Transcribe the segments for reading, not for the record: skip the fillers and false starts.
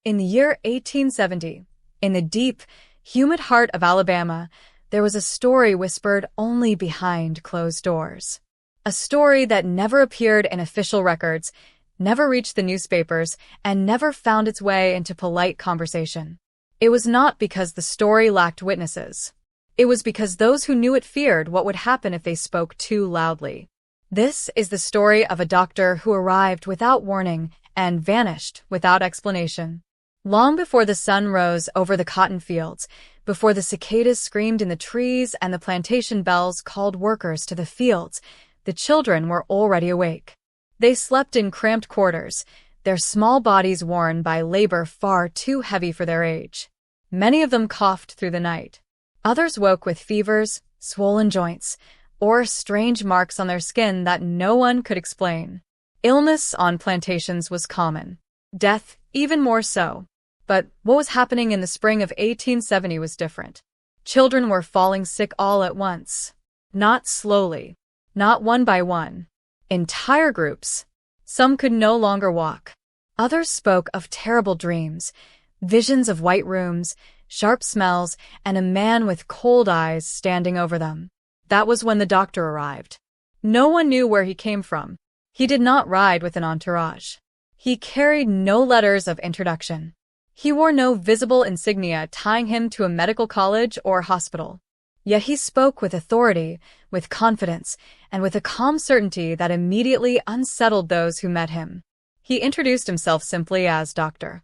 In the year 1870, in the deep, humid heart of Alabama, there was a story whispered only behind closed doors. A story that never appeared in official records, never reached the newspapers, and never found its way into polite conversation. It was not because the story lacked witnesses. It was because those who knew it feared what would happen if they spoke too loudly. This is the story of a doctor who arrived without warning and vanished without explanation. Long before the sun rose over the cotton fields, before the cicadas screamed in the trees and the plantation bells called workers to the fields, the children were already awake. They slept in cramped quarters, their small bodies worn by labor far too heavy for their age. Many of them coughed through the night. Others woke with fevers, swollen joints, or strange marks on their skin that no one could explain. Illness on plantations was common. Death, even more so. But what was happening in the spring of 1870 was different. Children were falling sick all at once. Not slowly. Not one by one. Entire groups. Some could no longer walk. Others spoke of terrible dreams, visions of white rooms, sharp smells, and a man with cold eyes standing over them. That was when the doctor arrived. No one knew where he came from. He did not ride with an entourage. He carried no letters of introduction. He wore no visible insignia tying him to a medical college or hospital. Yet he spoke with authority, with confidence, and with a calm certainty that immediately unsettled those who met him. He introduced himself simply as Doctor.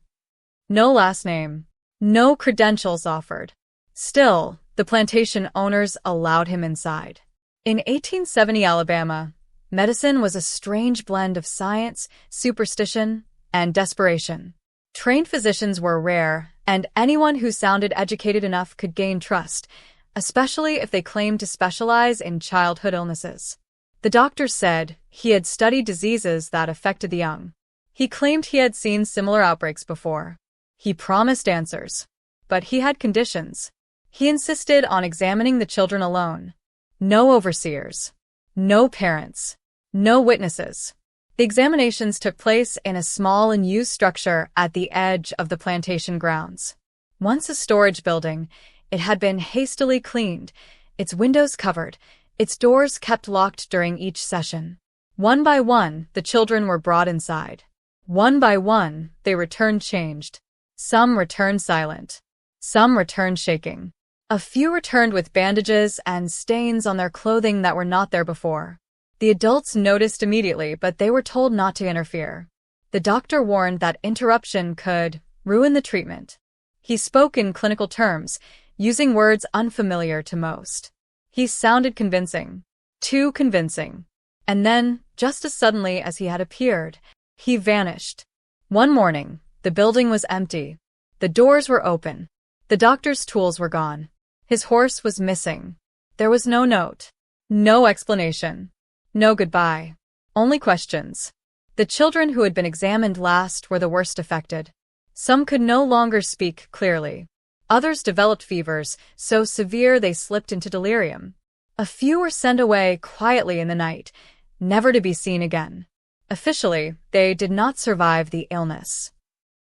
No last name. No credentials offered. Still, the plantation owners allowed him inside. In 1870 Alabama, medicine was a strange blend of science, superstition, and desperation. Trained physicians were rare, and anyone who sounded educated enough could gain trust, especially if they claimed to specialize in childhood illnesses. The doctor said he had studied diseases that affected the young. He claimed he had seen similar outbreaks before. He promised answers. But he had conditions. He insisted on examining the children alone. No overseers. No parents. No witnesses. The examinations took place in a small unused structure at the edge of the plantation grounds. Once a storage building, it had been hastily cleaned, its windows covered, its doors kept locked during each session. One by one, the children were brought inside. One by one, they returned changed. Some returned silent. Some returned shaking. A few returned with bandages and stains on their clothing that were not there before. The adults noticed immediately, but they were told not to interfere. The doctor warned that interruption could ruin the treatment. He spoke in clinical terms, using words unfamiliar to most. He sounded convincing. Too convincing. And then, just as suddenly as he had appeared, he vanished. One morning, the building was empty. The doors were open. The doctor's tools were gone. His horse was missing. There was no note. No explanation. No goodbye. Only questions. The children who had been examined last were the worst affected. Some could no longer speak clearly. Others developed fevers, so severe they slipped into delirium. A few were sent away quietly in the night, never to be seen again. Officially, they did not survive the illness.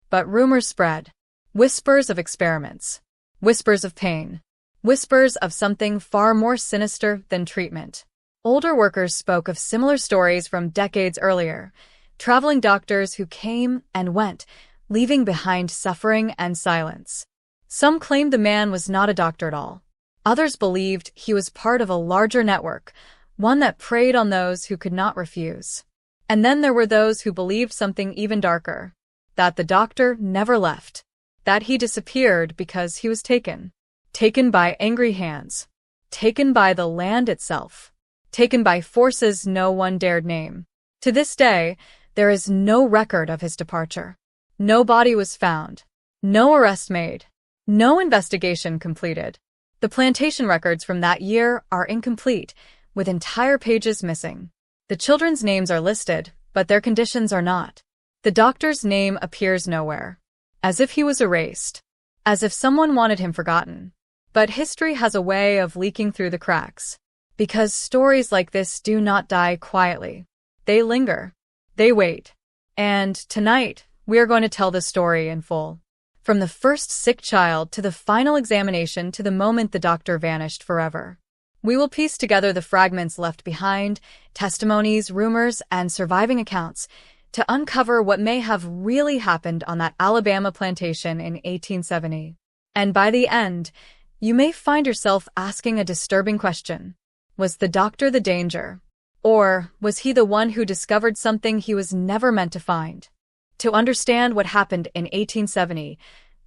But rumors spread. Whispers of experiments. Whispers of pain. Whispers of something far more sinister than treatment. Older workers spoke of similar stories from decades earlier, traveling doctors who came and went, leaving behind suffering and silence. Some claimed the man was not a doctor at all. Others believed he was part of a larger network, one that preyed on those who could not refuse. And then there were those who believed something even darker, that the doctor never left, that he disappeared because he was taken. Taken by angry hands. Taken by the land itself. Taken by forces no one dared name. To this day, there is no record of his departure. No body was found. No arrest made. No investigation completed. The plantation records from that year are incomplete, with entire pages missing. The children's names are listed, but their conditions are not. The doctor's name appears nowhere. As if he was erased. As if someone wanted him forgotten. But history has a way of leaking through the cracks. Because stories like this do not die quietly. They linger. They wait. And tonight, We are going to tell the story in full. From the first sick child to the final examination to the moment the doctor vanished forever. We will piece together the fragments left behind, testimonies, rumors, and surviving accounts to uncover what may have really happened on that Alabama plantation in 1870. And by the end, you may find yourself asking a disturbing question. Was the doctor the danger? Or was he the one who discovered something he was never meant to find? To understand what happened in 1870,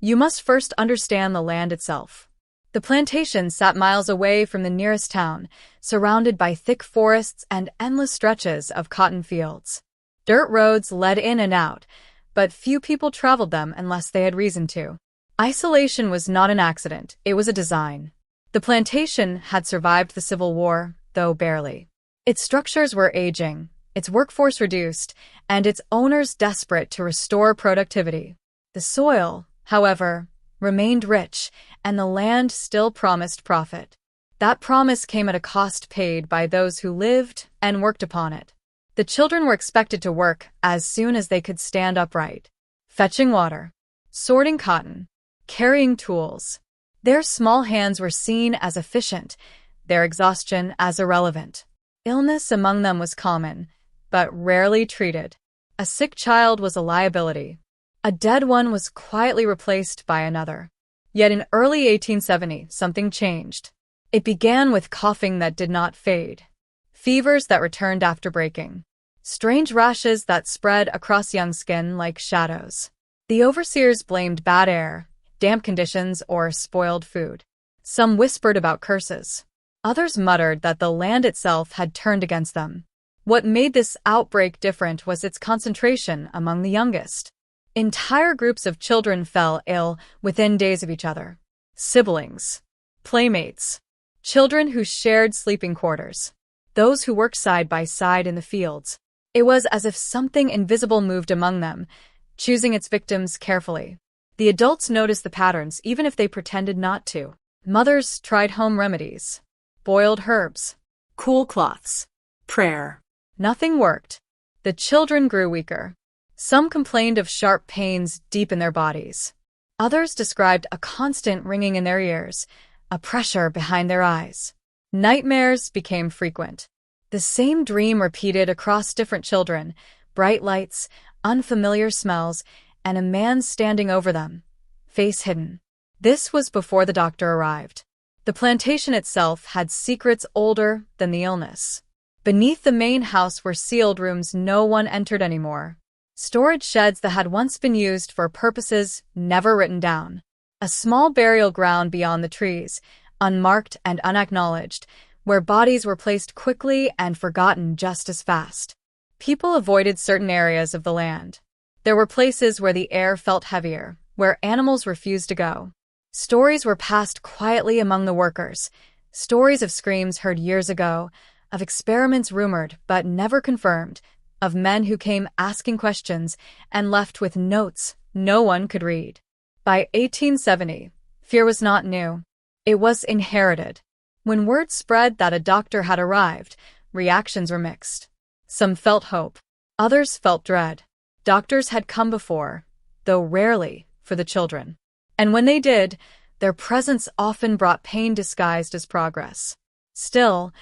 you must first understand the land itself. The plantation sat miles away from the nearest town, surrounded by thick forests and endless stretches of cotton fields. Dirt roads led in and out, but few people traveled them unless they had reason to. Isolation was not an accident, it was a design. The plantation had survived the Civil War, though barely. Its structures were aging, its workforce reduced, and its owners desperate to restore productivity. The soil, however, remained rich, and the land still promised profit. That promise came at a cost paid by those who lived and worked upon it. The children were expected to work as soon as they could stand upright, fetching water, sorting cotton, carrying tools. Their small hands were seen as efficient, their exhaustion as irrelevant. Illness among them was common, but rarely treated. A sick child was a liability. A dead one was quietly replaced by another. Yet in early 1870, something changed. It began with coughing that did not fade, fevers that returned after breaking, strange rashes that spread across young skin like shadows. The overseers blamed bad air, damp conditions, or spoiled food. Some whispered about curses. Others muttered that the land itself had turned against them. What made this outbreak different was its concentration among the youngest. Entire groups of children fell ill within days of each other. Siblings, playmates, children who shared sleeping quarters, those who worked side by side in the fields. It was as if something invisible moved among them, choosing its victims carefully. The adults noticed the patterns even if they pretended not to. Mothers tried home remedies, boiled herbs, cool cloths, prayer. Nothing worked. The children grew weaker. Some complained of sharp pains deep in their bodies. Others described a constant ringing in their ears, a pressure behind their eyes. Nightmares became frequent. The same dream repeated across different children, bright lights, unfamiliar smells, and a man standing over them, face hidden. This was before the doctor arrived. The plantation itself had secrets older than the illness. Beneath the main house were sealed rooms no one entered anymore. Storage sheds that had once been used for purposes never written down. A small burial ground beyond the trees, unmarked and unacknowledged, where bodies were placed quickly and forgotten just as fast. People avoided certain areas of the land. There were places where the air felt heavier, where animals refused to go. Stories were passed quietly among the workers, stories of screams heard years ago, of experiments rumored but never confirmed, of men who came asking questions and left with notes no one could read. By 1870, fear was not new. It was inherited. When word spread that a doctor had arrived, reactions were mixed. Some felt hope. Others felt dread. Doctors had come before, though rarely, for the children. And when they did, their presence often brought pain disguised as progress. Still,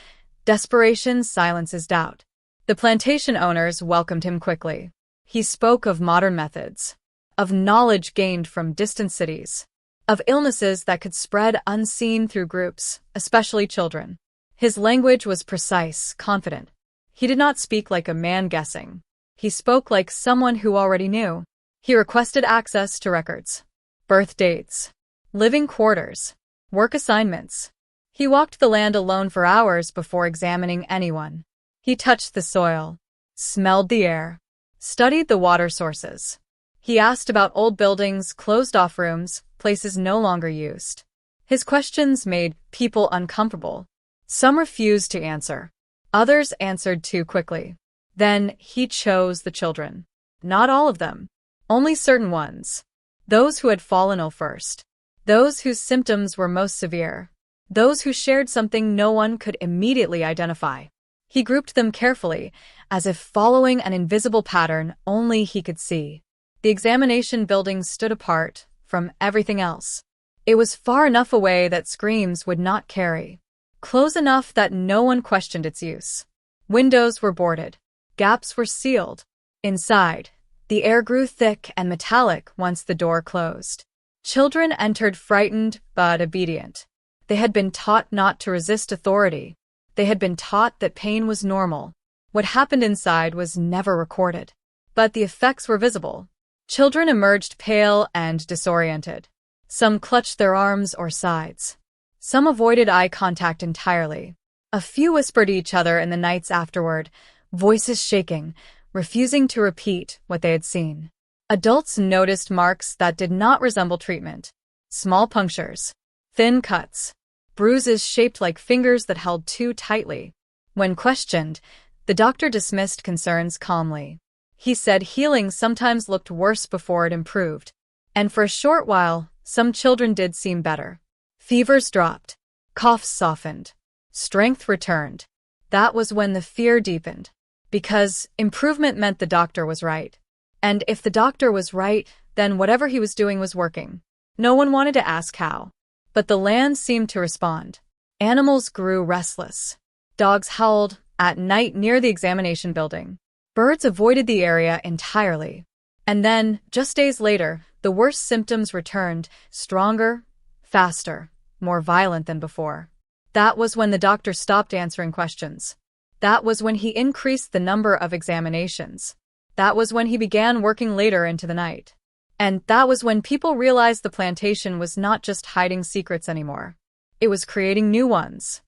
desperation silences doubt. The plantation owners welcomed him quickly. He spoke of modern methods, of knowledge gained from distant cities, of illnesses that could spread unseen through groups, especially children. His language was precise, confident. He did not speak like a man guessing. He spoke like someone who already knew. He requested access to records, birth dates, living quarters, work assignments. He walked the land alone for hours before examining anyone. He touched the soil, smelled the air, studied the water sources. He asked about old buildings, closed-off rooms, places no longer used. His questions made people uncomfortable. Some refused to answer. Others answered too quickly. Then he chose the children. Not all of them. Only certain ones. Those who had fallen ill first. Those whose symptoms were most severe. Those who shared something no one could immediately identify. He grouped them carefully, as if following an invisible pattern only he could see. The examination building stood apart from everything else. It was far enough away that screams would not carry, close enough that no one questioned its use. Windows were boarded. Gaps were sealed. Inside, the air grew thick and metallic once the door closed. Children entered frightened but obedient. They had been taught not to resist authority. They had been taught that pain was normal. What happened inside was never recorded. But the effects were visible. Children emerged pale and disoriented. Some clutched their arms or sides. Some avoided eye contact entirely. A few whispered each other in the nights afterward, voices shaking, refusing to repeat what they had seen. Adults noticed marks that did not resemble treatment. Small punctures, thin cuts, bruises shaped like fingers that held too tightly. When questioned, the doctor dismissed concerns calmly. He said healing sometimes looked worse before it improved, and for a short while, some children did seem better. Fevers dropped, coughs softened, strength returned. That was when the fear deepened, because improvement meant the doctor was right. And if the doctor was right, then whatever he was doing was working. No one wanted to ask how. But the land seemed to respond. Animals grew restless. Dogs howled at night near the examination building. Birds avoided the area entirely. And then, just days later, the worst symptoms returned, stronger, faster, more violent than before. That was when the doctor stopped answering questions. That was when he increased the number of examinations. That was when he began working later into the night. And that was when people realized the plantation was not just hiding secrets anymore. It was creating new ones.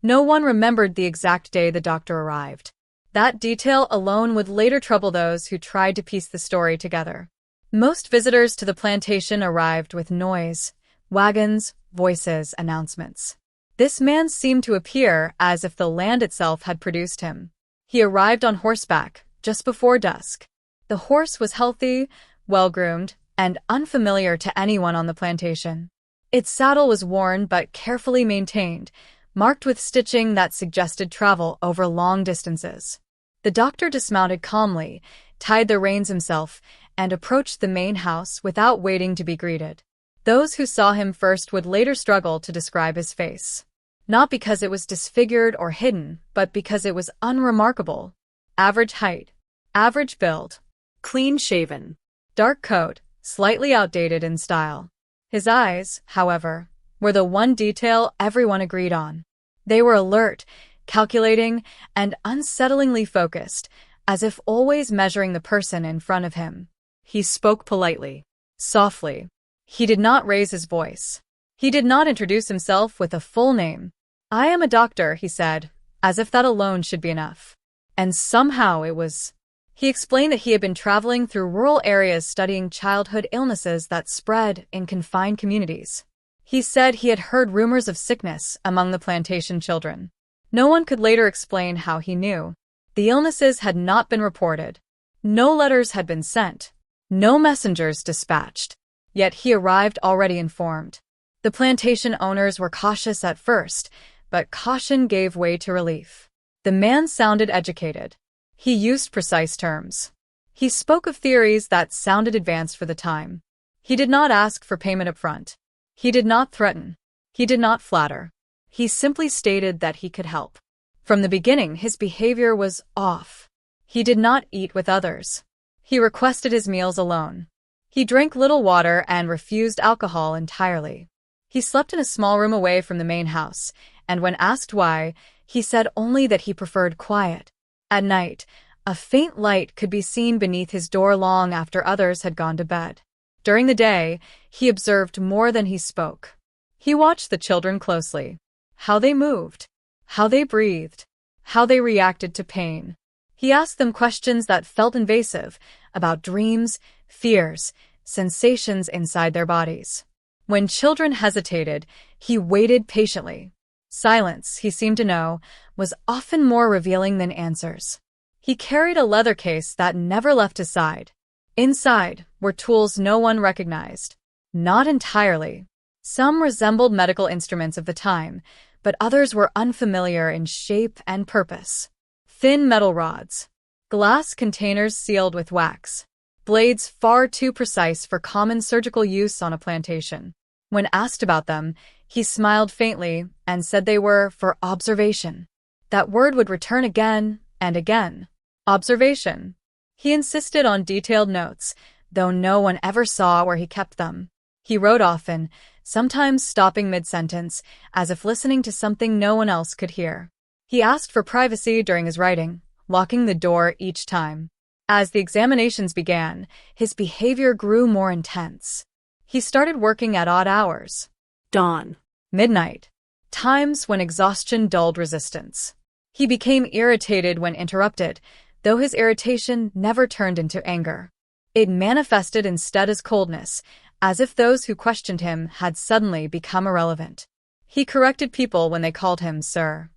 No one remembered the exact day the doctor arrived. That detail alone would later trouble those who tried to piece the story together. Most visitors to the plantation arrived with noise, wagons, voices, announcements. This man seemed to appear as if the land itself had produced him. He arrived on horseback, just before dusk. The horse was healthy, well-groomed, and unfamiliar to anyone on the plantation. Its saddle was worn but carefully maintained, marked with stitching that suggested travel over long distances. The doctor dismounted calmly, tied the reins himself, and approached the main house without waiting to be greeted. Those who saw him first would later struggle to describe his face. Not because it was disfigured or hidden, but because it was unremarkable. Average height, average build, clean-shaven, dark coat, slightly outdated in style. His eyes, however, were the one detail everyone agreed on. They were alert, calculating, and unsettlingly focused, as if always measuring the person in front of him. He spoke politely, softly. He did not raise his voice. He did not introduce himself with a full name. "I am a doctor," he said, as if that alone should be enough. And somehow it was. He explained that he had been traveling through rural areas studying childhood illnesses that spread in confined communities. He said he had heard rumors of sickness among the plantation children. No one could later explain how he knew. The illnesses had not been reported. No letters had been sent. No messengers dispatched. Yet he arrived already informed. The plantation owners were cautious at first, but caution gave way to relief. The man sounded educated. He used precise terms. He spoke of theories that sounded advanced for the time. He did not ask for payment up front. He did not threaten. He did not flatter. He simply stated that he could help. From the beginning, his behavior was off. He did not eat with others. He requested his meals alone. He drank little water and refused alcohol entirely. He slept in a small room away from the main house, and when asked why, he said only that he preferred quiet. At night, a faint light could be seen beneath his door long after others had gone to bed. During the day, he observed more than he spoke. He watched the children closely. How they moved, how they breathed, how they reacted to pain. He asked them questions that felt invasive, about dreams, fears, sensations inside their bodies. When children hesitated, he waited patiently. Silence, he seemed to know, was often more revealing than answers. He carried a leather case that never left his side. Inside were tools no one recognized. Not entirely. Some resembled medical instruments of the time, but others were unfamiliar in shape and purpose. Thin metal rods. Glass containers sealed with wax. blades far too precise for common surgical use on a plantation. When asked about them, he smiled faintly and said they were for observation. That word would return again and again. Observation. He insisted on detailed notes, though no one ever saw where he kept them. He wrote often, sometimes stopping mid-sentence, as if listening to something no one else could hear. He asked for privacy during his writing, locking the door each time. As the examinations began, his behavior grew more intense. He started working at odd hours. Dawn. Midnight. Times when exhaustion dulled resistance. He became irritated when interrupted, though his irritation never turned into anger. It manifested instead as coldness, as if those who questioned him had suddenly become irrelevant. He corrected people when they called him Sir.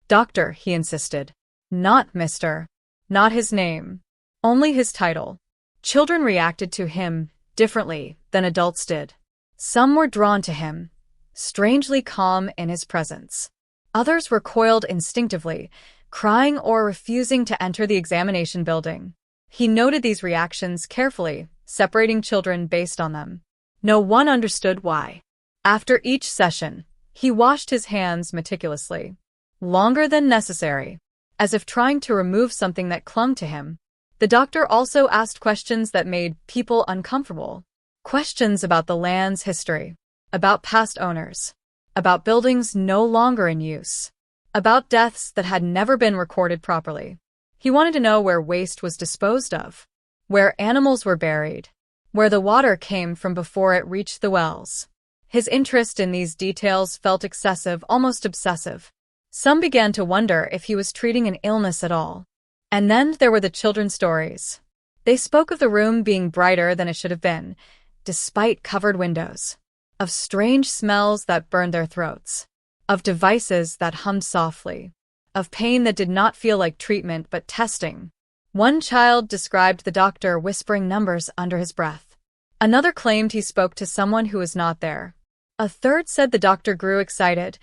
Doctor, he insisted. Not Mr. Not his name. Only his title. Children reacted to him differently than adults did. Some were drawn to him, strangely calm in his presence. Others recoiled instinctively, crying or refusing to enter the examination building. He noted these reactions carefully, separating children based on them. No one understood why. After each session, he washed his hands meticulously, longer than necessary, as if trying to remove something that clung to him. The doctor also asked questions that made people uncomfortable. Questions about the land's history, about past owners, about buildings no longer in use, about deaths that had never been recorded properly. He wanted to know where waste was disposed of, where animals were buried, where the water came from before it reached the wells. His interest in these details felt excessive, almost obsessive. Some began to wonder if he was treating an illness at all. And then there were the children's stories. They spoke of the room being brighter than it should have been, despite covered windows, of strange smells that burned their throats, of devices that hummed softly, of pain that did not feel like treatment but testing. One child described the doctor whispering numbers under his breath. Another claimed he spoke to someone who was not there. A third said the doctor grew excited,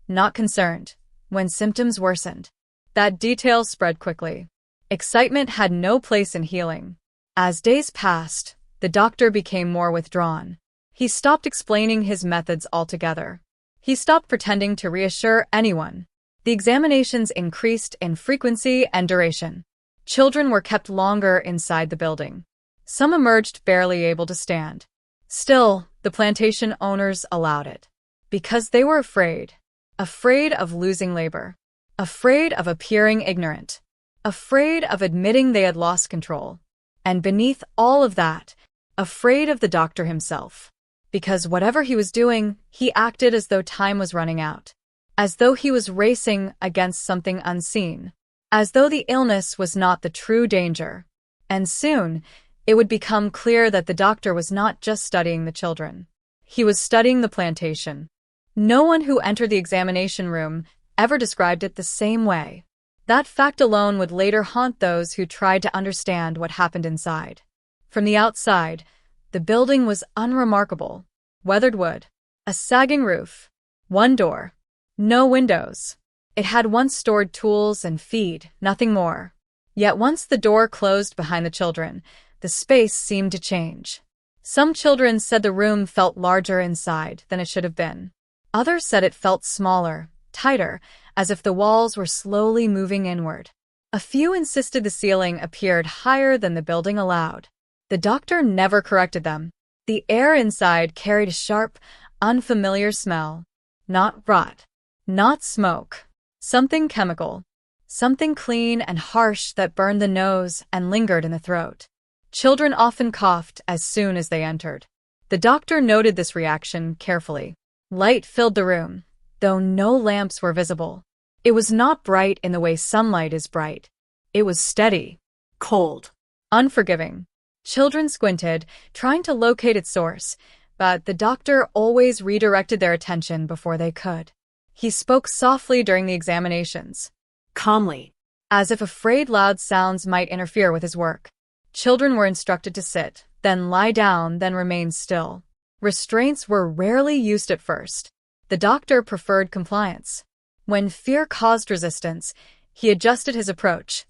not concerned, when symptoms worsened. That detail spread quickly. Excitement had no place in healing. As days passed, the doctor became more withdrawn. He stopped explaining his methods altogether. He stopped pretending to reassure anyone. The examinations increased in frequency and duration. Children were kept longer inside the building. Some emerged barely able to stand. Still, the plantation owners allowed it. Because they were afraid. Afraid of losing labor. Afraid of appearing ignorant. Afraid of admitting they had lost control. And beneath all of that, afraid of the doctor himself. Because whatever he was doing, he acted as though time was running out. As though he was racing against something unseen. As though the illness was not the true danger. And soon, it would become clear that the doctor was not just studying the children. He was studying the plantation. No one who entered the examination room ever described it the same way. That fact alone would later haunt those who tried to understand what happened inside. From the outside, the building was unremarkable. Weathered wood, a sagging roof, one door, no windows. It had once stored tools and feed, nothing more. Yet once the door closed behind the children, the space seemed to change. Some children said the room felt larger inside than it should have been. Others said it felt smaller, tighter, as if the walls were slowly moving inward. A few insisted the ceiling appeared higher than the building allowed. The doctor never corrected them. The air inside carried a sharp, unfamiliar smell. Not rot. Not smoke. Something chemical. Something clean and harsh that burned the nose and lingered in the throat. Children often coughed as soon as they entered. The doctor noted this reaction carefully. Light filled the room, though no lamps were visible. It was not bright in the way sunlight is bright. It was steady, Cold. unforgiving. Children squinted, trying to locate its source, but the doctor always redirected their attention before they could. He spoke softly during the examinations, Calmly. as if afraid loud sounds might interfere with his work. Children were instructed to sit, then lie down, then remain still. Restraints were rarely used at first. The doctor preferred compliance. When fear caused resistance, he adjusted his approach.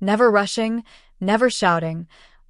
Never rushing, never shouting,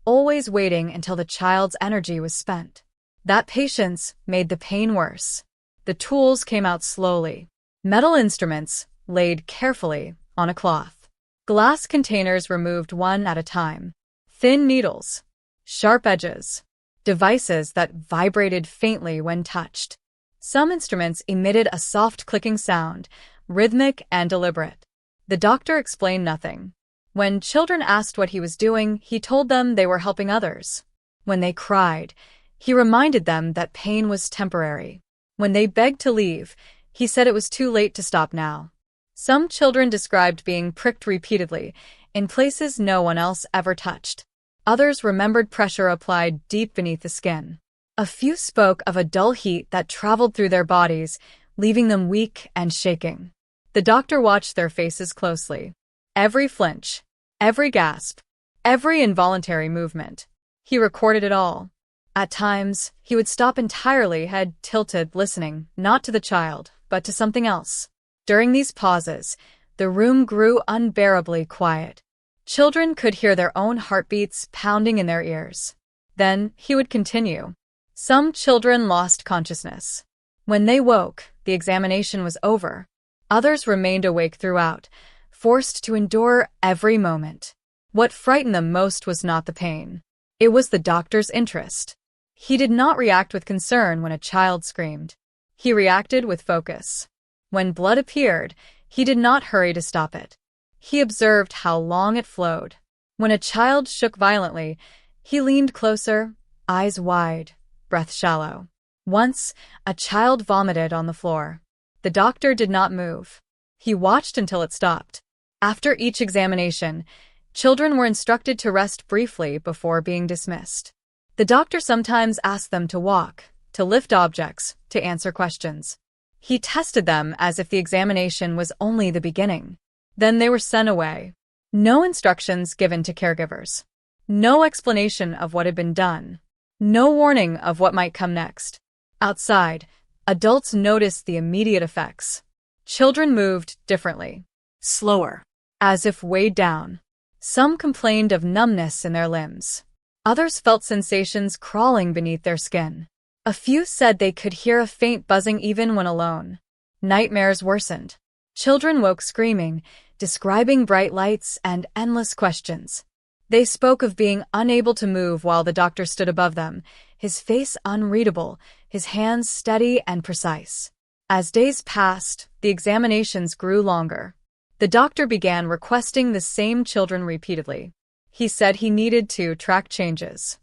always waiting until the child's energy was spent. That patience made the pain worse. The tools came out slowly. Metal instruments laid carefully on a cloth. Glass containers removed one at a time. Thin needles, sharp edges, devices that vibrated faintly when touched. Some instruments emitted a soft clicking sound, rhythmic and deliberate. The doctor explained nothing. When children asked what he was doing, he told them they were helping others. When they cried, he reminded them that pain was temporary. When they begged to leave, he said it was too late to stop now. Some children described being pricked repeatedly, in places no one else ever touched. Others remembered pressure applied deep beneath the skin. A few spoke of a dull heat that traveled through their bodies, leaving them weak and shaking. The doctor watched their faces closely. Every flinch, every gasp, every involuntary movement. He recorded it all. At times, he would stop entirely, head tilted, listening, not to the child, but to something else. During these pauses, the room grew unbearably quiet. Children could hear their own heartbeats pounding in their ears. Then he would continue. Some children lost consciousness. When they woke, the examination was over. Others remained awake throughout, forced to endure every moment. What frightened them most was not the pain. It was the doctor's interest. He did not react with concern when a child screamed. He reacted with focus. When blood appeared, he did not hurry to stop it. He observed how long it flowed. When a child shook violently, he leaned closer, eyes wide, breath shallow. Once, a child vomited on the floor. The doctor did not move. He watched until it stopped. After each examination, children were instructed to rest briefly before being dismissed. The doctor sometimes asked them to walk, to lift objects, to answer questions. He tested them as if the examination was only the beginning. Then they were sent away. No instructions given to caregivers. No explanation of what had been done. No warning of what might come next. Outside, adults noticed the immediate effects. Children moved differently. Slower. As if weighed down. Some complained of numbness in their limbs. Others felt sensations crawling beneath their skin. A few said they could hear a faint buzzing even when alone. Nightmares worsened. Children woke screaming, describing bright lights and endless questions. They spoke of being unable to move while the doctor stood above them, his face unreadable, his hands steady and precise. As days passed, the examinations grew longer. The doctor began requesting the same children repeatedly. He said he needed to track changes.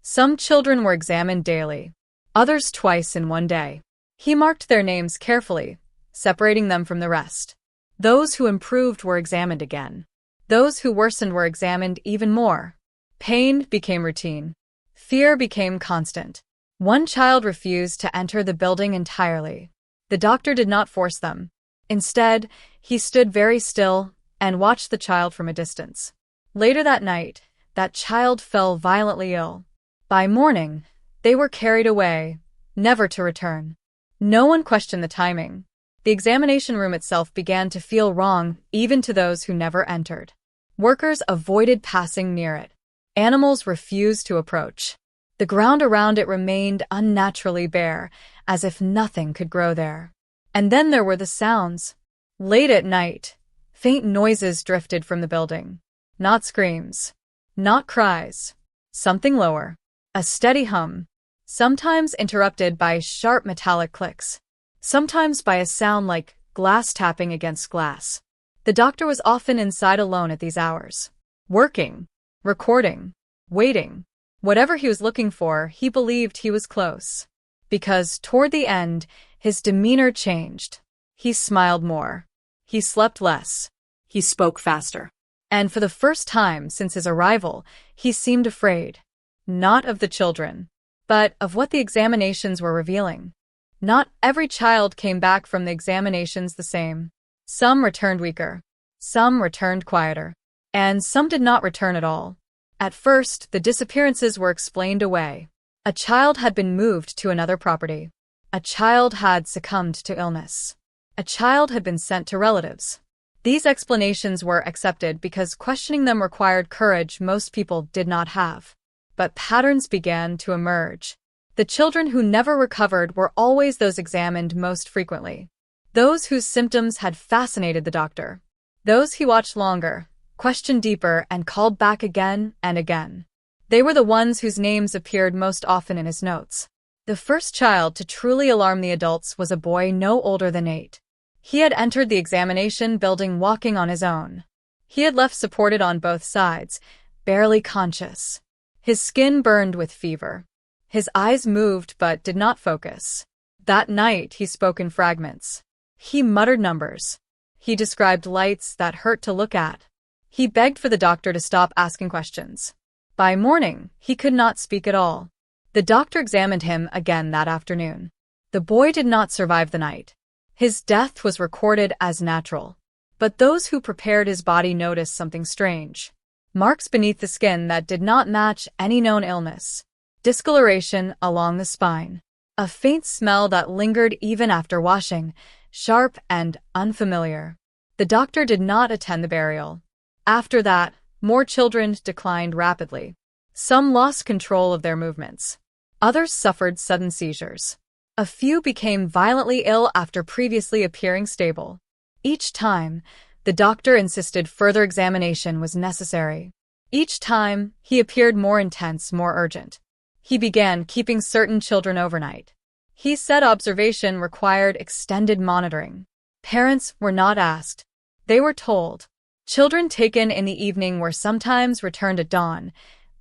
Some children were examined daily, others twice in one day. He marked their names carefully, separating them from the rest. Those who improved were examined again. Those who worsened were examined even more. Pain became routine. Fear became constant. One child refused to enter the building entirely. The doctor did not force them. Instead, he stood very still and watched the child from a distance. Later that night, that child fell violently ill. By morning, they were carried away, never to return. No one questioned the timing. The examination room itself began to feel wrong, even to those who never entered. Workers avoided passing near it. Animals refused to approach. The ground around it remained unnaturally bare, as if nothing could grow there. And then there were the sounds. Late at night, faint noises drifted from the building. Not screams. Not cries. Something lower. A steady hum. Sometimes interrupted by sharp metallic clicks. Sometimes by a sound like glass tapping against glass. The doctor was often inside alone at these hours. Working. Recording. Waiting. Whatever he was looking for, he believed he was close. Because toward the end, his demeanor changed. He smiled more. He slept less. He spoke faster. And for the first time since his arrival, he seemed afraid. Not of the children, but of what the examinations were revealing. Not every child came back from the examinations the same. Some returned weaker. Some returned quieter. And some did not return at all. At first, the disappearances were explained away. A child had been moved to another property. A child had succumbed to illness. A child had been sent to relatives. These explanations were accepted because questioning them required courage most people did not have. But patterns began to emerge. The children who never recovered were always those examined most frequently. Those whose symptoms had fascinated the doctor. Those he watched longer, questioned deeper, and called back again and again. They were the ones whose names appeared most often in his notes. The first child to truly alarm the adults was a boy no older than 8. He had entered the examination building walking on his own. He had left supported on both sides, barely conscious. His skin burned with fever. His eyes moved but did not focus. That night he spoke in fragments. He muttered numbers. He described lights that hurt to look at. He begged for the doctor to stop asking questions. By morning, he could not speak at all. The doctor examined him again that afternoon. The boy did not survive the night. His death was recorded as natural. But those who prepared his body noticed something strange. Marks beneath the skin that did not match any known illness. Discoloration along the spine. A faint smell that lingered even after washing, sharp and unfamiliar. The doctor did not attend the burial. After that, more children declined rapidly. Some lost control of their movements. Others suffered sudden seizures. A few became violently ill after previously appearing stable. Each time, the doctor insisted further examination was necessary. Each time, he appeared more intense, more urgent. He began keeping certain children overnight. He said observation required extended monitoring. Parents were not asked. They were told. Children taken in the evening were sometimes returned at dawn,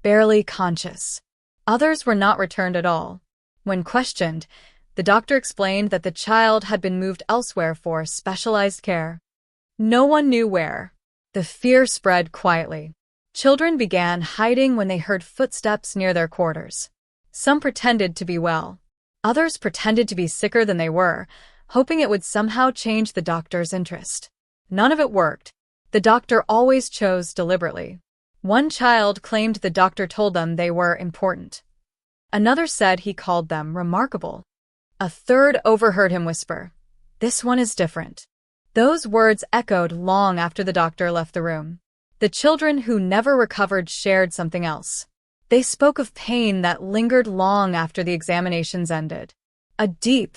barely conscious. Others were not returned at all. When questioned, the doctor explained that the child had been moved elsewhere for specialized care. No one knew where. The fear spread quietly. Children began hiding when they heard footsteps near their quarters. Some pretended to be well. Others pretended to be sicker than they were, hoping it would somehow change the doctor's interest. None of it worked. The doctor always chose deliberately. One child claimed the doctor told them they were important. Another said he called them remarkable. A third overheard him whisper, "This one is different." Those words echoed long after the doctor left the room. The children who never recovered shared something else. They spoke of pain that lingered long after the examinations ended. A deep,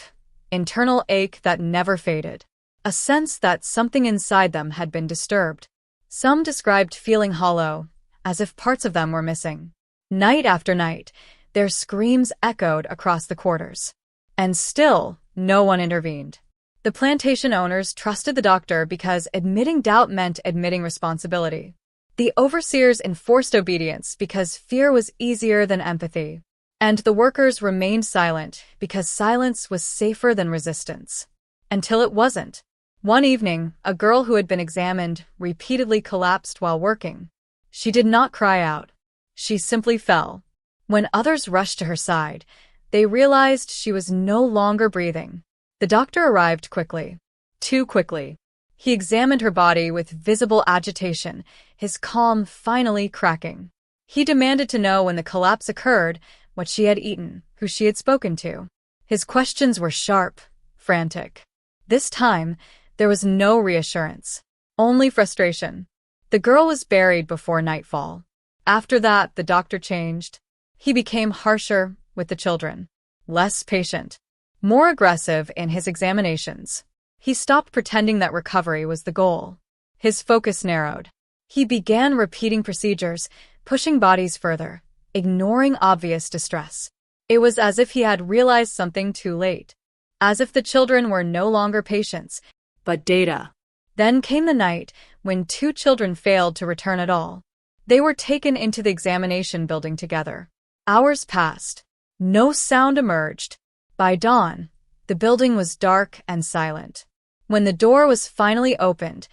internal ache that never faded. A sense that something inside them had been disturbed. Some described feeling hollow, as if parts of them were missing. Night after night, their screams echoed across the quarters. And still, no one intervened. The plantation owners trusted the doctor because admitting doubt meant admitting responsibility. The overseers enforced obedience because fear was easier than empathy. And the workers remained silent because silence was safer than resistance. Until it wasn't. One evening, a girl who had been examined repeatedly collapsed while working. She did not cry out. She simply fell. When others rushed to her side, they realized she was no longer breathing. The doctor arrived quickly. Too quickly. He examined her body with visible agitation, his calm finally cracking. He demanded to know when the collapse occurred, what she had eaten, who she had spoken to. His questions were sharp, frantic. This time, there was no reassurance. Only frustration. The girl was buried before nightfall. After that, the doctor changed. He became harsher with the children. Less patient. More aggressive in his examinations. He stopped pretending that recovery was the goal. His focus narrowed. He began repeating procedures, pushing bodies further, ignoring obvious distress. It was as if he had realized something too late. As if the children were no longer patients, but data. Then came the night when 2 children failed to return at all. They were taken into the examination building together. Hours passed. No sound emerged. By dawn, the building was dark and silent. When the door was finally opened,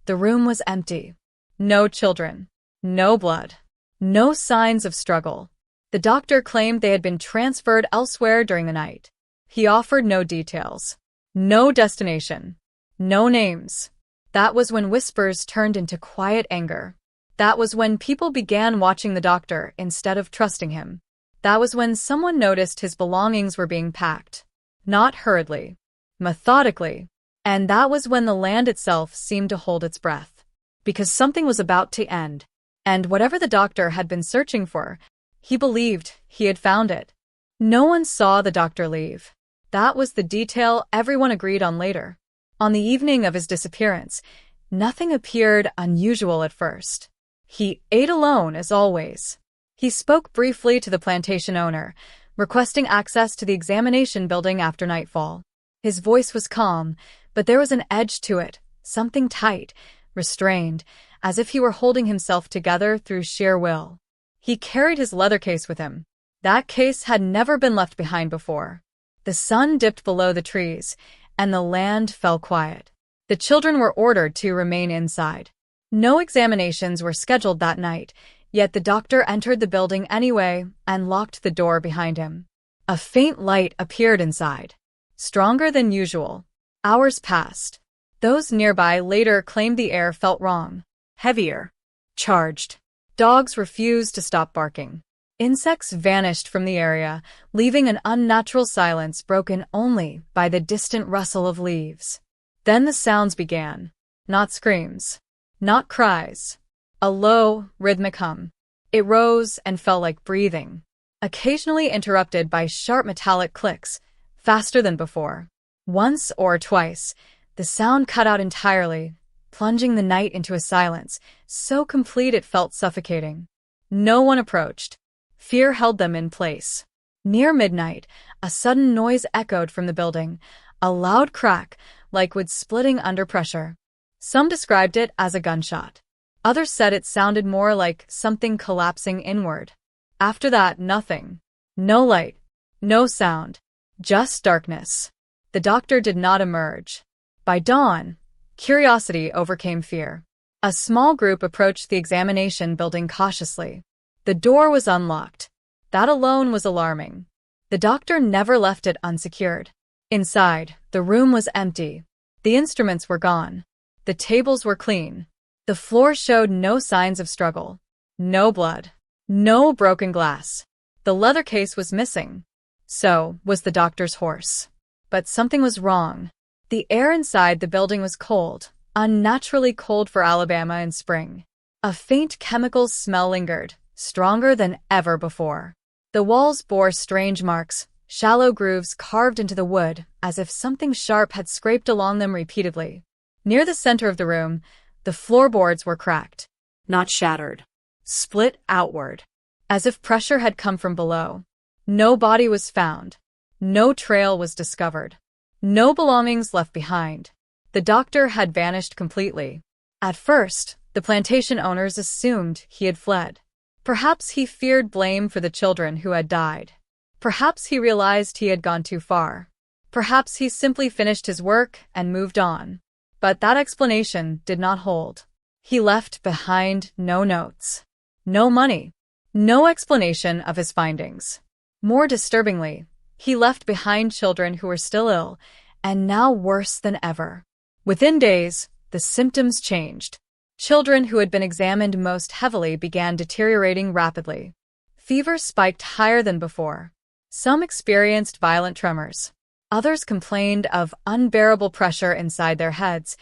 the room was empty. No children. No blood. No signs of struggle. The doctor claimed they had been transferred elsewhere during the night. He offered no details. No destination. No names. That was when whispers turned into quiet anger. That was when people began watching the doctor instead of trusting him. That was when someone noticed his belongings were being packed. Not hurriedly. Methodically. And that was when the land itself seemed to hold its breath. Because something was about to end. And whatever the doctor had been searching for, he believed he had found it. No one saw the doctor leave. That was the detail everyone agreed on later. On the evening of his disappearance, nothing appeared unusual at first. He ate alone, as always. He spoke briefly to the plantation owner, requesting access to the examination building after nightfall. His voice was calm, but there was an edge to it, something tight, restrained, as if he were holding himself together through sheer will. He carried his leather case with him. That case had never been left behind before. The sun dipped below the trees, and the land fell quiet. The children were ordered to remain inside. No examinations were scheduled that night, yet the doctor entered the building anyway and locked the door behind him. A faint light appeared inside. Stronger than usual. Hours passed. Those nearby later claimed the air felt wrong. Heavier. Charged. Dogs refused to stop barking. Insects vanished from the area, leaving an unnatural silence broken only by the distant rustle of leaves. Then the sounds began. Not screams. Not cries. A low, rhythmic hum. It rose and fell like breathing, occasionally interrupted by sharp metallic clicks, faster than before. Once or twice, the sound cut out entirely, plunging the night into a silence so complete it felt suffocating. No one approached. Fear held them in place. Near midnight, a sudden noise echoed from the building, a loud crack, like wood splitting under pressure. Some described it as a gunshot. Others said it sounded more like something collapsing inward. After that, nothing. No light. No sound. Just darkness. The doctor did not emerge. By dawn, curiosity overcame fear. A small group approached the examination building cautiously. The door was unlocked. That alone was alarming. The doctor never left it unsecured. Inside, the room was empty. The instruments were gone. The tables were clean. The floor showed no signs of struggle. No blood. No broken glass. The leather case was missing. So was the doctor's horse. But something was wrong. The air inside the building was cold, unnaturally cold for Alabama in spring. A faint chemical smell lingered, stronger than ever before. The walls bore strange marks, shallow grooves carved into the wood, as if something sharp had scraped along them repeatedly. Near the center of the room, the floorboards were cracked. Not shattered. Split outward, as if pressure had come from below. No body was found. No trail was discovered. No belongings left behind. The doctor had vanished completely. At first, the plantation owners assumed he had fled. Perhaps he feared blame for the children who had died. Perhaps he realized he had gone too far. Perhaps he simply finished his work and moved on. But that explanation did not hold. He left behind no notes. No money. No explanation of his findings. More disturbingly, he left behind children who were still ill, and now worse than ever. Within days, the symptoms changed. Children who had been examined most heavily began deteriorating rapidly. Fever spiked higher than before. Some experienced violent tremors. Others complained of unbearable pressure inside their heads,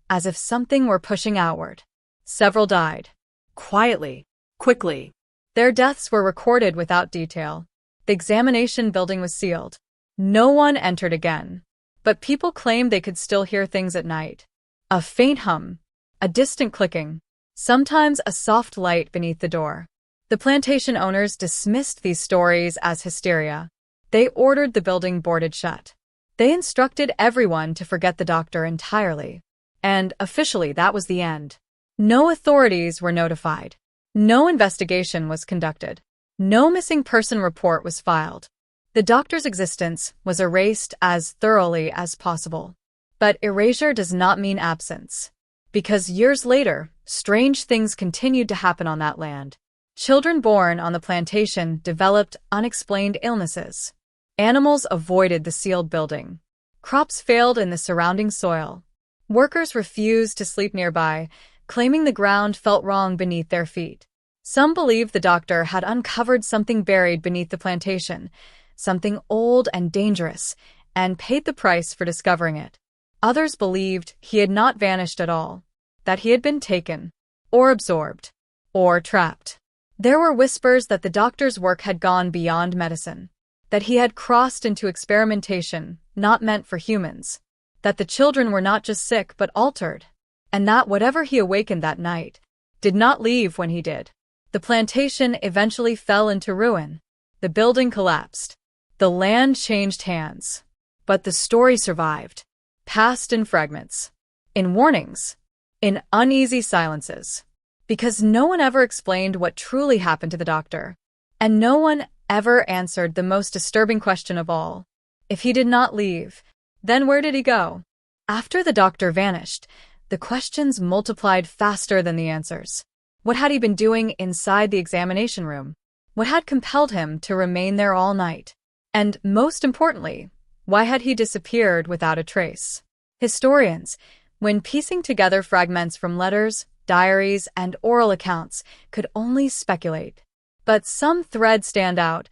as if something were pushing outward. Several died. Quietly. Quickly. Their deaths were recorded without detail. The examination building was sealed. No one entered again. But people claimed they could still hear things at night. A faint hum. A distant clicking. Sometimes a soft light beneath the door. The plantation owners dismissed these stories as hysteria. They ordered the building boarded shut. They instructed everyone to forget the doctor entirely. And officially that was the end. No authorities were notified. No investigation was conducted. No missing person report was filed. The doctor's existence was erased as thoroughly as possible. But erasure does not mean absence. Because years later, strange things continued to happen on that land. Children born on the plantation developed unexplained illnesses. Animals avoided the sealed building. Crops failed in the surrounding soil. Workers refused to sleep nearby, claiming the ground felt wrong beneath their feet. Some believed the doctor had uncovered something buried beneath the plantation, something old and dangerous, and paid the price for discovering it. Others believed he had not vanished at all, that he had been taken, or absorbed, or trapped. There were whispers that the doctor's work had gone beyond medicine, that he had crossed into experimentation not meant for humans, that the children were not just sick but altered, and that whatever he awakened that night did not leave when he did. The plantation eventually fell into ruin. The building collapsed. The land changed hands. But the story survived, passed in fragments, in warnings, in uneasy silences, because no one ever explained what truly happened to the doctor, and no one ever answered the most disturbing question of all. If he did not leave, then where did he go? After the doctor vanished, the questions multiplied faster than the answers. What had he been doing inside the examination room? What had compelled him to remain there all night? And, most importantly, why had he disappeared without a trace? Historians, when piecing together fragments from letters, diaries, and oral accounts, could only speculate. But some threads stand out,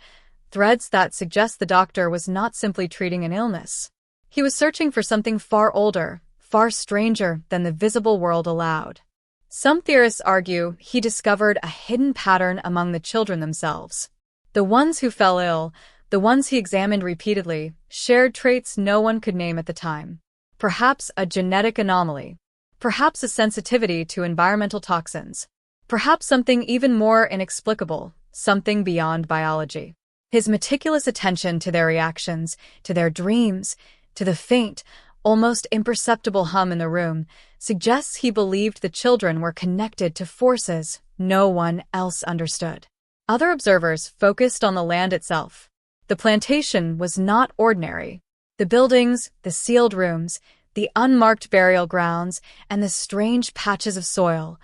threads that suggest the doctor was not simply treating an illness. He was searching for something far older, far stranger than the visible world allowed. Some theorists argue he discovered a hidden pattern among the children themselves. The ones who fell ill, the ones he examined repeatedly, shared traits no one could name at the time. Perhaps a genetic anomaly. Perhaps a sensitivity to environmental toxins. Perhaps something even more inexplicable, something beyond biology. His meticulous attention to their reactions, to their dreams, to the faint, almost imperceptible hum in the room, suggests he believed the children were connected to forces no one else understood. Other observers focused on the land itself. The plantation was not ordinary. The buildings, the sealed rooms, the unmarked burial grounds, and the strange patches of soil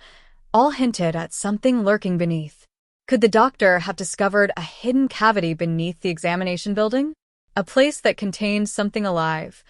all hinted at something lurking beneath. Could the doctor have discovered a hidden cavity beneath the examination building? A place that contained something alive,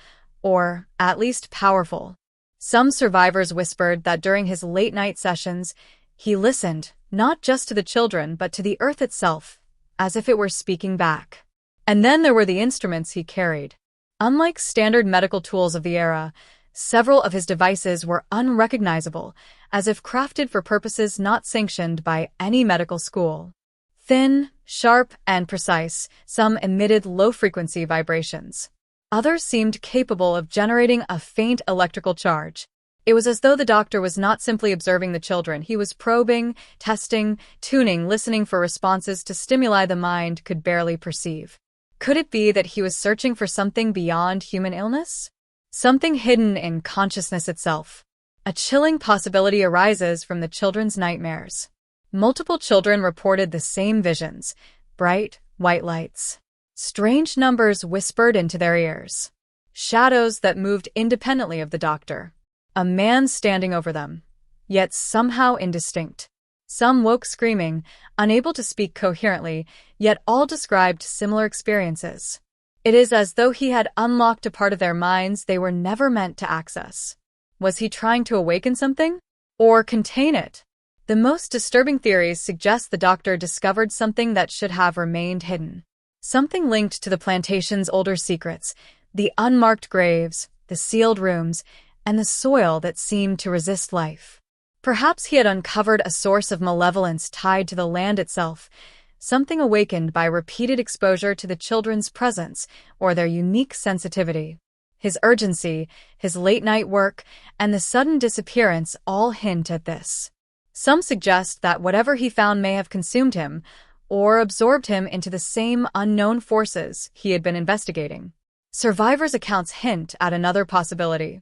or at least powerful. Some survivors whispered that during his late-night sessions, he listened not just to the children but to the earth itself, as if it were speaking back. And then there were the instruments he carried. Unlike standard medical tools of the era, several of his devices were unrecognizable, as if crafted for purposes not sanctioned by any medical school. Thin, sharp, and precise, some emitted low-frequency vibrations. Others seemed capable of generating a faint electrical charge. It was as though the doctor was not simply observing the children, he was probing, testing, tuning, listening for responses to stimuli the mind could barely perceive. Could it be that he was searching for something beyond human illness? Something hidden in consciousness itself. A chilling possibility arises from the children's nightmares. Multiple children reported the same visions, bright, white lights. Strange numbers whispered into their ears. Shadows that moved independently of the doctor. A man standing over them, yet somehow indistinct. Some woke screaming, unable to speak coherently, yet all described similar experiences. It is as though he had unlocked a part of their minds they were never meant to access. Was he trying to awaken something? Or contain it? The most disturbing theories suggest the doctor discovered something that should have remained hidden. Something linked to the plantation's older secrets, the unmarked graves, the sealed rooms, and the soil that seemed to resist life. Perhaps he had uncovered a source of malevolence tied to the land itself, something awakened by repeated exposure to the children's presence or their unique sensitivity. His urgency, his late-night work, and the sudden disappearance all hint at this. Some suggest that whatever he found may have consumed him, or absorbed him into the same unknown forces he had been investigating. Survivors' accounts hint at another possibility.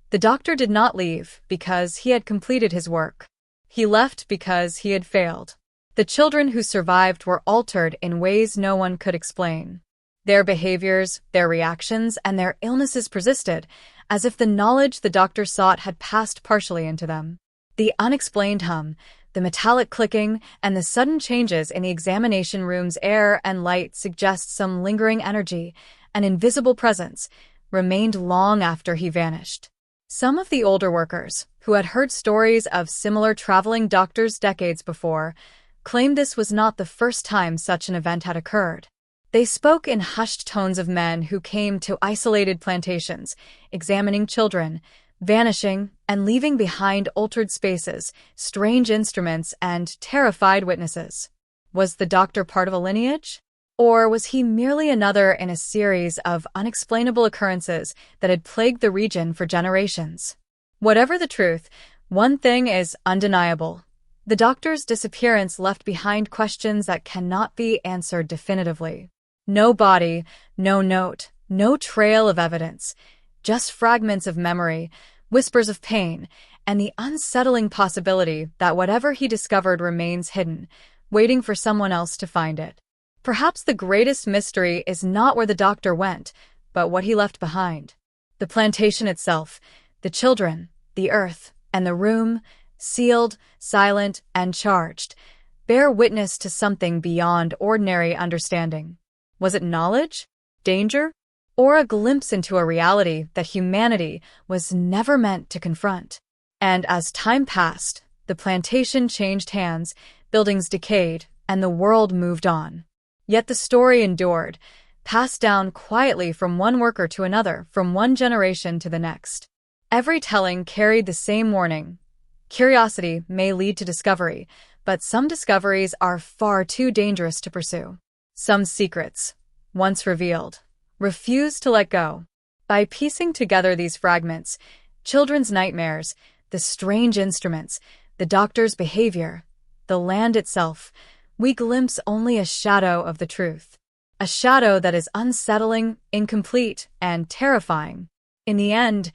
The doctor did not leave because he had completed his work. He left because he had failed. The children who survived were altered in ways no one could explain. Their behaviors, their reactions, and their illnesses persisted, as if the knowledge the doctor sought had passed partially into them. The unexplained hum, the metallic clicking, and the sudden changes in the examination room's air and light suggest some lingering energy, an invisible presence, remained long after he vanished. Some of the older workers, who had heard stories of similar traveling doctors decades before, claimed this was not the first time such an event had occurred. They spoke in hushed tones of men who came to isolated plantations, examining children, vanishing, and leaving behind altered spaces, strange instruments, and terrified witnesses. Was the doctor part of a lineage? Or was he merely another in a series of unexplainable occurrences that had plagued the region for generations? Whatever the truth, one thing is undeniable. The doctor's disappearance left behind questions that cannot be answered definitively. No body, no note, no trail of evidence, just fragments of memory, whispers of pain, and the unsettling possibility that whatever he discovered remains hidden, waiting for someone else to find it. Perhaps the greatest mystery is not where the doctor went, but what he left behind. The plantation itself, the children, the earth, and the room, sealed, silent, and charged, bear witness to something beyond ordinary understanding. Was it knowledge, danger, or a glimpse into a reality that humanity was never meant to confront? And as time passed, the plantation changed hands, buildings decayed, and the world moved on. Yet the story endured, passed down quietly from one worker to another, from one generation to the next. Every telling carried the same warning. Curiosity may lead to discovery, but some discoveries are far too dangerous to pursue. Some secrets, once revealed, refuse to let go. By piecing together these fragments, children's nightmares, the strange instruments, the doctor's behavior, the land itself, we glimpse only a shadow of the truth. A shadow that is unsettling, incomplete, and terrifying. In the end,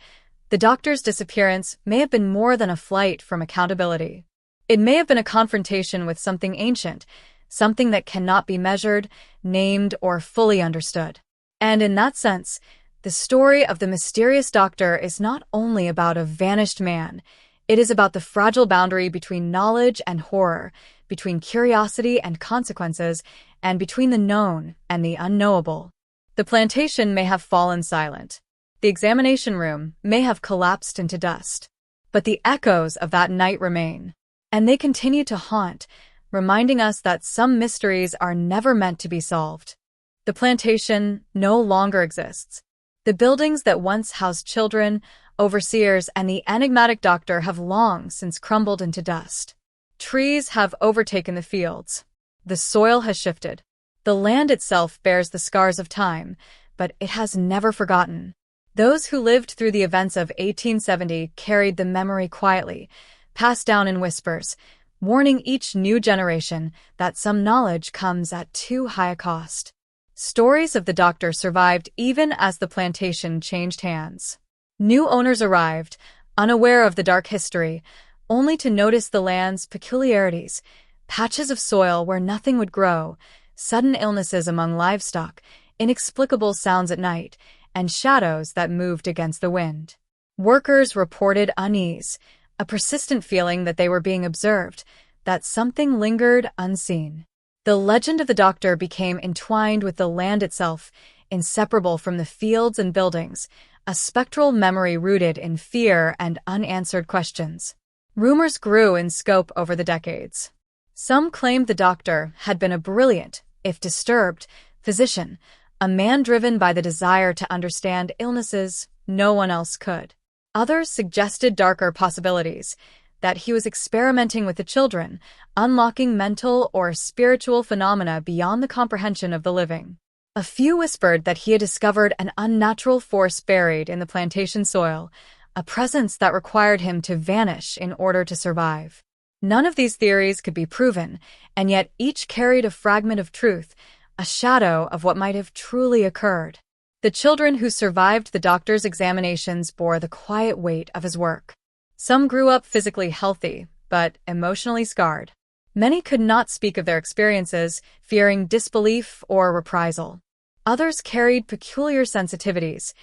the doctor's disappearance may have been more than a flight from accountability. It may have been a confrontation with something ancient, something that cannot be measured, named, or fully understood. And in that sense, the story of the mysterious doctor is not only about a vanished man, it is about the fragile boundary between knowledge and horror, between curiosity and consequences, and between the known and the unknowable. The plantation may have fallen silent. The examination room may have collapsed into dust. But the echoes of that night remain, and they continue to haunt, reminding us that some mysteries are never meant to be solved. The plantation no longer exists. The buildings that once housed children, overseers, and the enigmatic doctor have long since crumbled into dust. Trees have overtaken the fields. The soil has shifted. The land itself bears the scars of time, but it has never forgotten. Those who lived through the events of 1870 carried the memory quietly, passed down in whispers, warning each new generation that some knowledge comes at too high a cost. Stories of the doctor survived even as the plantation changed hands. New owners arrived, unaware of the dark history, only to notice the land's peculiarities, patches of soil where nothing would grow, sudden illnesses among livestock, inexplicable sounds at night, and shadows that moved against the wind. Workers reported unease, a persistent feeling that they were being observed, that something lingered unseen. The legend of the doctor became entwined with the land itself, inseparable from the fields and buildings, a spectral memory rooted in fear and unanswered questions. Rumors grew in scope over the decades. Some claimed the doctor had been a brilliant, if disturbed, physician, a man driven by the desire to understand illnesses no one else could. Others suggested darker possibilities, that he was experimenting with the children, unlocking mental or spiritual phenomena beyond the comprehension of the living. A few whispered that he had discovered an unnatural force buried in the plantation soil, a presence that required him to vanish in order to survive. None of these theories could be proven, and yet each carried a fragment of truth, a shadow of what might have truly occurred. The children who survived the doctor's examinations bore the quiet weight of his work. Some grew up physically healthy, but emotionally scarred. Many could not speak of their experiences, fearing disbelief or reprisal. Others carried peculiar sensitivities,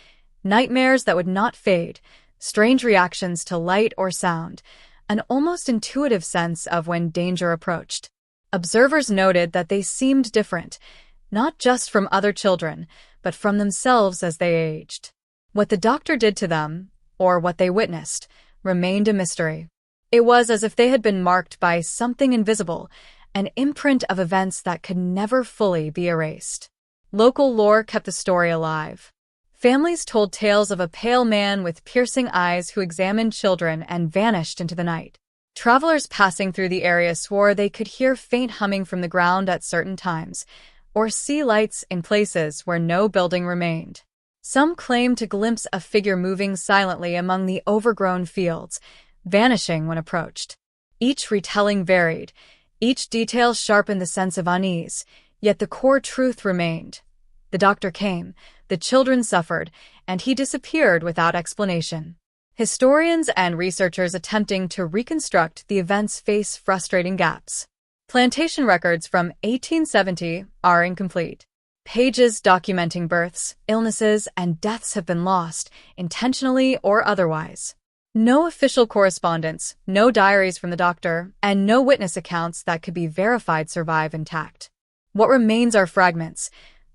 nightmares that would not fade, strange reactions to light or sound, an almost intuitive sense of when danger approached. Observers noted that they seemed different, not just from other children, but from themselves as they aged. What the doctor did to them, or what they witnessed, remained a mystery. It was as if they had been marked by something invisible, an imprint of events that could never fully be erased. Local lore kept the story alive. Families told tales of a pale man with piercing eyes who examined children and vanished into the night. Travelers passing through the area swore they could hear faint humming from the ground at certain times, or see lights in places where no building remained. Some claimed to glimpse a figure moving silently among the overgrown fields, vanishing when approached. Each retelling varied, each detail sharpened the sense of unease, yet the core truth remained. The doctor came, the children suffered, and he disappeared without explanation. Historians and researchers attempting to reconstruct the events face frustrating gaps. Plantation records from 1870 are incomplete. Pages documenting births, illnesses, and deaths have been lost, intentionally or otherwise. No official correspondence, no diaries from the doctor, and no witness accounts that could be verified survive intact. What remains are fragments,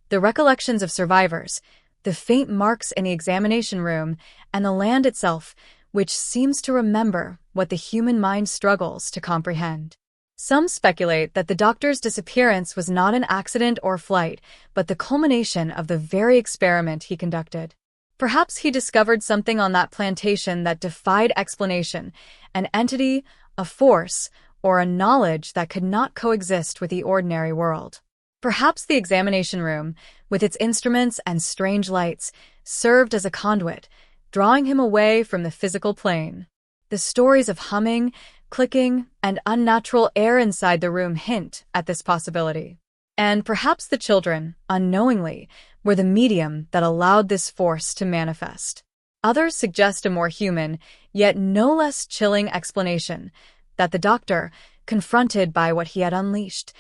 the recollections of survivors, the faint marks in the examination room, and the land itself, which seems to remember what the human mind struggles to comprehend. Some speculate that the doctor's disappearance was not an accident or flight, but the culmination of the very experiment he conducted. Perhaps he discovered something on that plantation that defied explanation, an entity, a force, or a knowledge that could not coexist with the ordinary world. Perhaps the examination room, with its instruments and strange lights, served as a conduit, drawing him away from the physical plane. The stories of humming, clicking, and unnatural air inside the room hint at this possibility. And perhaps the children, unknowingly, were the medium that allowed this force to manifest. Others suggest a more human, yet no less chilling explanation, that the doctor, confronted by what he had unleashed,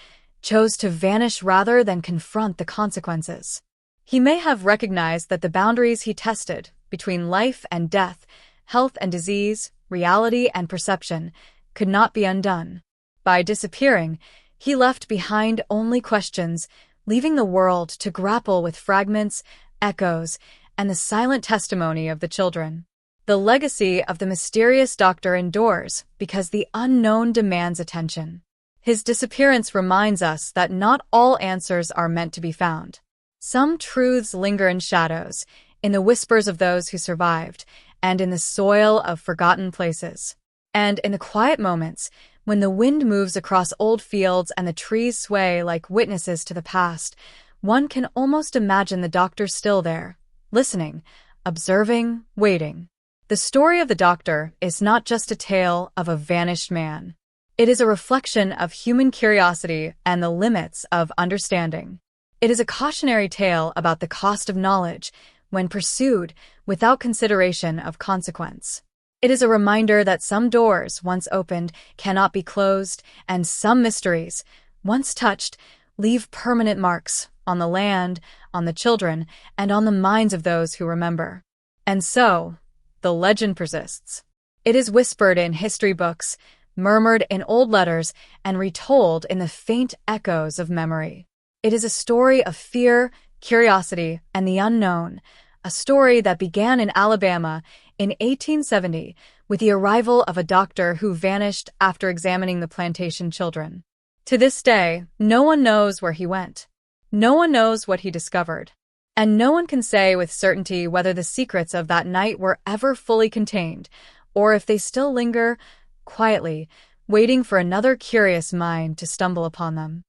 chose to vanish rather than confront the consequences. He may have recognized that the boundaries he tested, between life and death, health and disease, reality and perception, could not be undone. By disappearing, he left behind only questions, leaving the world to grapple with fragments, echoes, and the silent testimony of the children. The legacy of the mysterious doctor endures because the unknown demands attention. His disappearance reminds us that not all answers are meant to be found. Some truths linger in shadows, in the whispers of those who survived, and in the soil of forgotten places. And in the quiet moments, when the wind moves across old fields and the trees sway like witnesses to the past, one can almost imagine the doctor still there, listening, observing, waiting. The story of the doctor is not just a tale of a vanished man. It is a reflection of human curiosity and the limits of understanding. It is a cautionary tale about the cost of knowledge when pursued without consideration of consequence. It is a reminder that some doors, once opened, cannot be closed, and some mysteries, once touched, leave permanent marks on the land, on the children, and on the minds of those who remember. And so, the legend persists. It is whispered in history books, murmured in old letters, and retold in the faint echoes of memory. It is a story of fear, curiosity, and the unknown, a story that began in Alabama in 1870 with the arrival of a doctor who vanished after examining the plantation children. To this day, no one knows where he went. No one knows what he discovered. And no one can say with certainty whether the secrets of that night were ever fully contained, or if they still linger, quietly, waiting for another curious mind to stumble upon them.